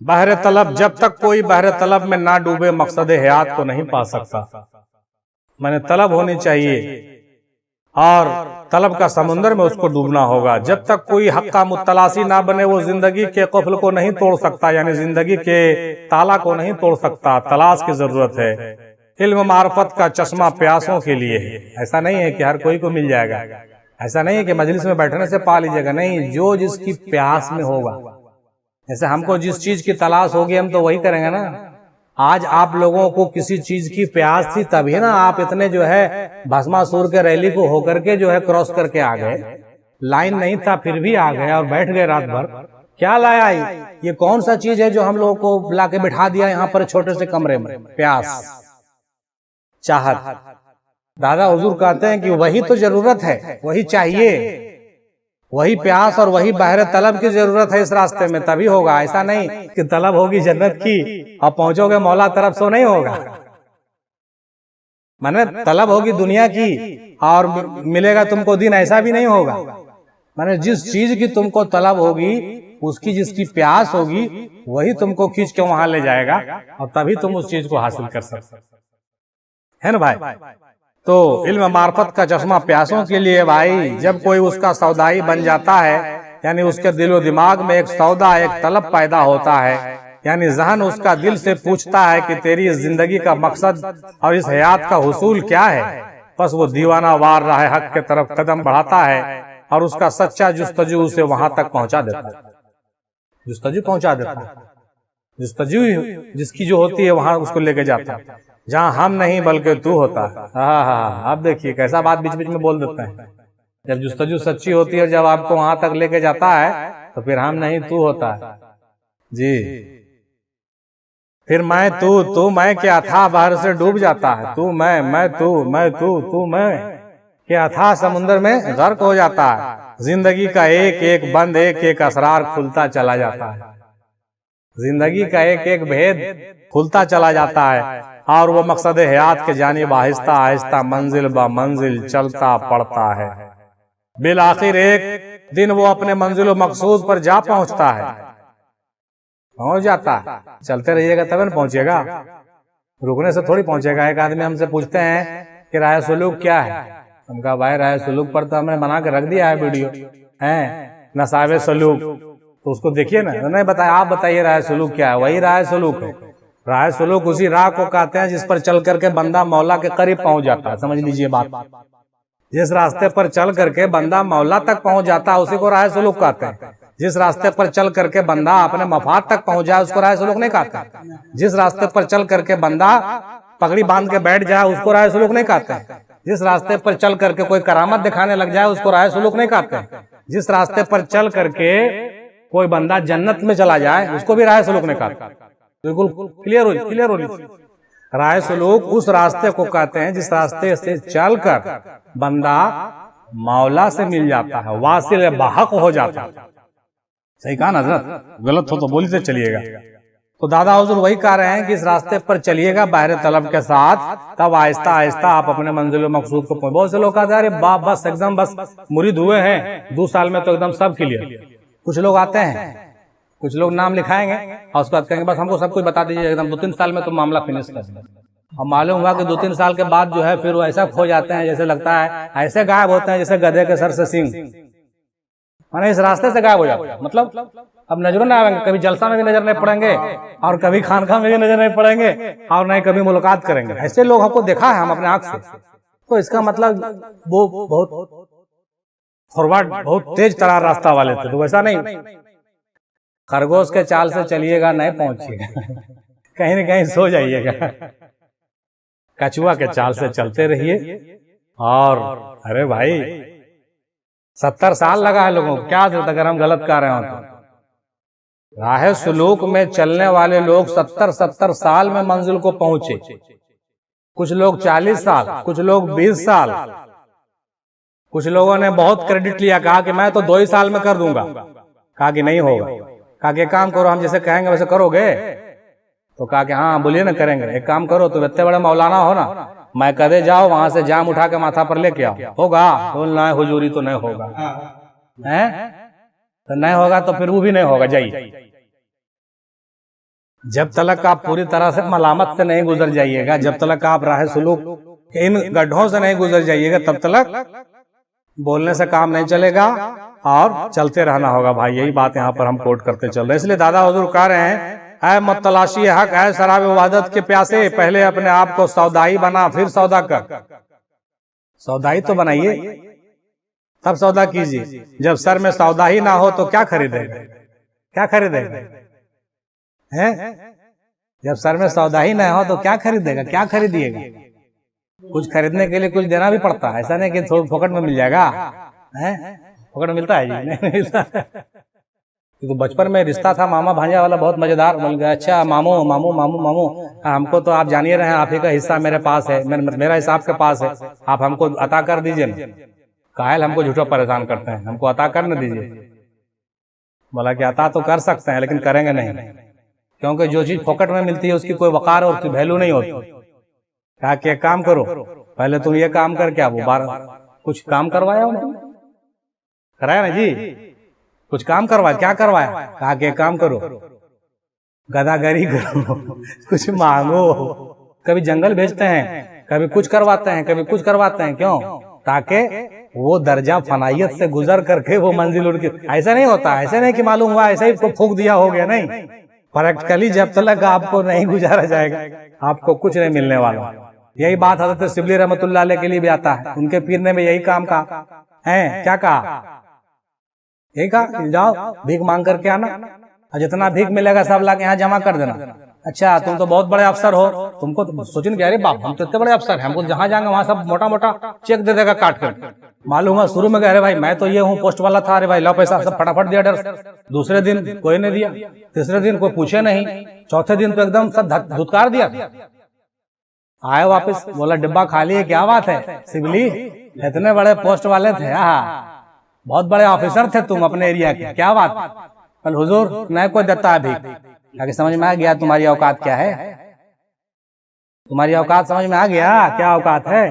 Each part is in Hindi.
बहरे तलब, जब तक कोई बहरे तलब में ना डूबे मकसद हयात को नहीं पा सकता। मैंने तलब होनी चाहिए और तलब का समुंदर में उसको डूबना होगा। जब तक कोई हक का मुतलासी ना बने वो जिंदगी के कुफ्ल को नहीं तोड़ सकता, यानी जिंदगी के ताला को नहीं तोड़ सकता। तलाश की जरूरत है। इल्म मार्फत का चश्मा प्यासों के लिए है। ऐसा नहीं है कि हर कोई को मिल जाएगा, ऐसा नहीं है कि मजलिस में बैठने से पा लीजिएगा, नहीं, जो जिसकी प्यास में होगा। जैसे हमको जिस चीज की तलाश होगी हम तो वही करेंगे ना। आज आप लोगों को किसी चीज की प्यास थी तभी ना आप इतने जो है भस्मासुर के रैली को होकर के जो है क्रॉस करके आ गए। लाइन नहीं था फिर भी आ गए और बैठ गए रात भर। क्या लाया ये कौन सा चीज है जो हम लोगों को लाके बिठा दिया यहाँ पर छोटे से कमरे में? प्यास, चाहत। दादा हुजूर कहते हैं कि वही तो जरूरत है, वही चाहिए, वही प्यास और वही बहरे तलब की जरूरत है इस रास्ते में, तभी होगा। ऐसा नहीं कि तलब होगी जन्नत की और पहुंचोगे मौला तरफ से, नहीं होगा। माने तलब होगी दुनिया की और मिलेगा तुमको दिन, ऐसा भी नहीं होगा। माने जिस चीज की तुमको तलब होगी, उसकी जिसकी प्यास होगी, वही तुमको खींच के वहां ले जाएगा और तभी तुम उस चीज को हासिल कर सकते है ना भाई। तो इल्म मार्फत का चश्मा प्यासों के लिए भाई। जब कोई उसका सौदाई बन जाता है, यानी उसके दिलो दिमाग में एक सौदा, एक तलब पैदा होता है, यानी जहन उसका दिल से पूछता है कि तेरी इस जिंदगी का मकसद और इस हयात का हुसूल क्या है। बस वो दीवाना वार राह हक के तरफ कदम बढ़ाता है और उसका सच्चा जुस्तजू उसे वहां तक पहुंचा देता है। जुस्तजू पहुंचा देता है, जुस्तजू जिसकी जो होती है वहां उसको लेके जाता है जहाँ हम नहीं बल्कि तू होता है। हाँ, आप देखिए कैसा बात बीच बीच में बोल देते हैं। जब जुस्तजू सच्ची होती है, जब आपको वहां तक लेके जाता है तो फिर हम नहीं तू होता है जी। फिर मैं तू मैं क्या था बाहर से डूब जाता है। तू मैं तू तू मैं क्या था समुन्द्र में गर्क हो जाता है। जिंदगी का एक एक बंद, एक एक असरार खुलता चला जाता है। जिंदगी का एक एक भेद खुलता चला जाता है और वो मकसद हयात के जानिब आहिस्ता आहिस्ता मंजिल ब मंजिल चलता पड़ता है। बिल आखिर एक दिन वो अपने मंजिल मकसूद पर जा पहुंचता है, पहुंच जाता है। चलते रहिएगा तब न पहुंचेगा, रुकने से थोड़ी पहुंचेगा। एक आदमी हमसे पूछते हैं कि राय सुलूक क्या है। हम कहा भाई राय सुलूक पर तो हमने बना के रख दिया है वीडियो, है नसाबे सलूक, तो उसको देखिए ना। नहीं बताया, आप बताइए राय सुलूक क्या है। वही राय सुलूक है। राय सुलूक उसी राह को कहते हैं जिस पर चल करके बंदा मौला के करीब पहुंच जाता है। समझ लीजिए बात। जिस रास्ते पर चल करके बंदा मौला तक पहुंच जाता है उसी को राय सुलूक कहते हैं। जिस रास्ते पर चल करके बंदा अपने मफाद तक पहुंच जाए उसको राय सुलूक नहीं कहते। जिस रास्ते पर चल करके बंदा पगड़ी बांध के बैठ जाए उसको राय सुलूक नहीं कहते। जिस रास्ते पर चल करके कोई करामत दिखाने लग जाए उसको राय सुलूक नहीं कहते। जिस रास्ते पर चल करके कोई बंदा जन्नत में चला जाए उसको भी राय सुलूक नहीं कहते। बिल्कुल क्लियर हो। राय सुलूक उस रास्ते को कहते हैं जिस रास्ते से चलकर बंदा मौला से मिल जाता है, वासिल बाहक हो जाता है। सही कहा ना हज़रत? गलत हो तो बोलते चलिएगा। तो दादा हुजूर वही कह रहे हैं कि इस रास्ते पर चलिएगा बहरे तलब के साथ, तब आहिस्ता आहिस्ता आप अपने मंजिल मकसूद को पहुंच। बहुत से लोग कहते हैं अरे बाप बस एकदम बस मुरीद हुए हैं 2 साल में तो एकदम सब क्लियर। कुछ लोग आते हैं, कुछ लोग नाम लिखाएंगे और उसके बाद कहेंगे बस हमको सब कुछ बता दीजिए, एकदम 2-3 साल में तो मामला फिनिश कर देंगे। और मालूम हुआ कि 2-3 साल के बाद जो है फिर वो ऐसा खो जाते हैं जैसे लगता है, ऐसे गायब होते हैं जैसे गधे के सर से सींग। माने इस रास्ते से गायब हो जाते हैं। मतलब अब नजरों ना आएंगे, कभी जलसा में भी नजर नहीं पड़ेंगे और कभी खानखा में भी नजर नहीं पड़ेंगे और नहीं कभी मुलाकात करेंगे। ऐसे लोग हमको देखा है हम अपने आंख से। तो इसका मतलब वो बहुत फॉरवर्ड, बहुत तेज तरार रास्ता वाले थे। तो वैसा नहीं, खरगोश के चाल से चलिएगा नहीं पहुंचिएगा, कहीं न कहीं सो जाइएगा। कछुआ के चाल से चलते रहिए। और अरे भाई 70 साल लगा है लोगों को, क्या जरूरत अगर हम गलत कर रहे हो तो। राह सुलूक में चलने वाले लोग 70 साल में मंजिल को पहुंचे। कुछ लोग 40 साल, कुछ लोग 20 साल। कुछ लोगों ने बहुत क्रेडिट लिया, कहा कि मैं तो 2 ही साल में कर दूंगा। कहा कि नहीं होगा। कहा कि काम करो, हम जैसे कहेंगे वैसे करोगे? तो कहा कि हाँ बोलिए ना करेंगे। एक काम करो, तो इतने बड़े मौलाना हो ना, मैं कदे जाओ वहां से जाम उठा के माथा पर लेके आओ, होगा? बोलना है हुजूरी तो नहीं होगा, है तो नहीं होगा तो फिर वो भी नहीं होगा, जाइए। जब तक आप पूरी तरह से मलामत से नहीं गुजर जाइएगा, जब तक आप राह सुलूक इन गड्ढों से नहीं गुजर जाइएगा, तब तक बोलने से काम नहीं चलेगा और चलते रहना होगा भाई। यही बात यहाँ पर हम कोट करते चल रहे हैं। इसलिए दादा हुजूर कह रहे हैं, ऐ मुतलाशी हक, ऐ शराब इबादत के प्यासे, पहले अपने आप को सौदाई बना फिर सौदा कर। सौदाई तो बनाइए तब सौदा कीजिए। जब सर में सौदा ही ना हो तो क्या खरीदेगा, क्या खरीदेगा हैं? जब सर में सौदा ही ना हो तो क्या खरीदेगा, क्या खरीदिएगा? कुछ खरीदने के लिए कुछ देना भी पड़ता है, ऐसा नहीं कि थोड़ा फोकट में मिल जाएगा। हैं? फोकट में मिलता है जी? नहीं मिलता। तो बचपन में रिश्ता था मामा भांजा वाला, बहुत मजेदार। बोल गया, अच्छा मामू मामू मामू मामू, हमको तो आप जानिए रहे हैं, आप ही का हिस्सा मेरे पास है, मेरा हिस्सा आपके पास है, आप हमको अता कर दीजिए ना। कायल हमको झूठा परेशान करते हैं, हमको अता कर न दीजिए। बोला कि अता तो कर सकते हैं लेकिन करेंगे नहीं, क्योंकि जो चीज फोकट में मिलती है उसकी कोई वकार और उसकी वैल्यू नहीं होती। कहा कि एक काम करो, पहले तुम ये काम कर, क्या वो बार कुछ काम करवाया उन्होंने, कराया ना जी, कुछ काम करवाया, क्या करवाया? कहा कि एक काम करो, गदागरी करो, कुछ मांगो। कभी जंगल भेजते हैं, कभी कुछ करवाते हैं, कभी कुछ करवाते हैं। क्यों? ताकि वो दर्जा फनाइयत से गुजर करके वो मंजिल उड़ के। ऐसा नहीं होता, ऐसे नहीं कि मालूम हुआ ऐसे ही को फूंक दिया हो गया, नहीं। प्रैक्टिकली जब तक आपको नहीं गुजारा जाएगा आपको कुछ नहीं मिलने वाला। यही बात हजरत शिबली रहमतुल्लाह अलैह के लिए भी आता है। उनके पीर ने भी यही काम कहा है। क्या कहा? यही कहा, जाओ भीख मांग करके आना और जितना भीख मिलेगा सब लाके यहाँ जमा कर देना। अच्छा तुम तो बहुत बड़े अफसर हो, तुमको तो सोचने कि अरे बाप हम तो इतने बड़े अफसर हैं, हमको जहाँ जाएंगे वहाँ सब मोटा मोटा चेक दे देगा काट कर। मालूम है शुरू में कह रहे भाई मैं तो ये हूँ पोस्ट वाला था, अरे भाई लो पैसा, सब फटाफट दिया डर। दूसरे दिन कोई नहीं दिया, तीसरे दिन कोई पूछे नहीं, चौथे दिन तो एकदम सब धुतकार दिया। आए वापस, बोला डिब्बा खाली है, क्या बात है शिबली, इतने बड़े पोस्ट वाले थे, बहुत बड़े ऑफिसर थे तुम अपने एरिया के, क्या बात? कल हुजूर नहीं कोई देता है भीख। आगे समझ में आ गया तुम्हारी औकात क्या है, तुम्हारी औकात समझ में आ गया क्या औकात है।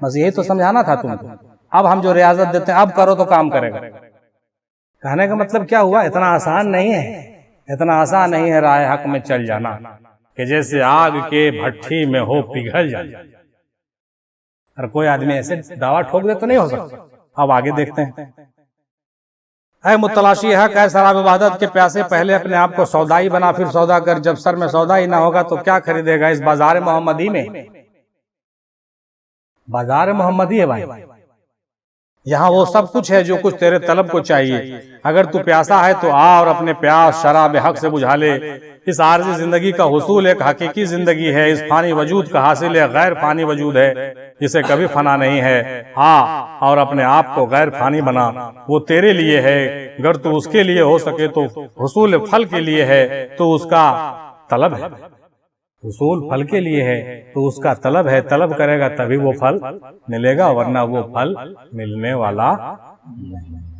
बस यही तो समझाना था तुमको। अब हम जो रियाजत देते हैं अब करो तो काम करेगा। कहने का मतलब क्या हुआ, इतना आसान नहीं है, इतना आसान नहीं है राह हक में चल जाना कि जैसे आग के भट्ठी में हो पिघल जाए। और कोई आदमी ऐसे दावा ठोक दे तो नहीं हो सकता। अब आगे देखते हैं। ऐ मुतलाशी हक, ऐ शराब इबादत के प्यासे, पहले अपने आप को सौदाई बना फिर सौदा कर। जब सर में सौदा ही ना होगा तो क्या खरीदेगा इस बाजार मोहम्मदी में। बाजार मोहम्मदी है भाई, यहाँ वो सब कुछ है जो कुछ तेरे तलब को चाहिए। अगर तू प्यासा है तो आ और अपने प्यास शराब हक से बुझा ले। इस आर्जी जिंदगी का हुसूल एक हकीकी जिंदगी है, इस फानी वजूद का हासिल है गैर फानी वजूद है जिसे कभी फना नहीं है। हाँ, और अपने आप को गैर फानी बना, वो तेरे लिए है। अगर तू उसके लिए हो सके तो हुसूल फल के लिए है तो उसका तलब है, हुसूल फल के लिए है तो उसका तलब है। तलब करेगा तभी वो फल मिलेगा, वरना वो फल मिलने वाला नहीं।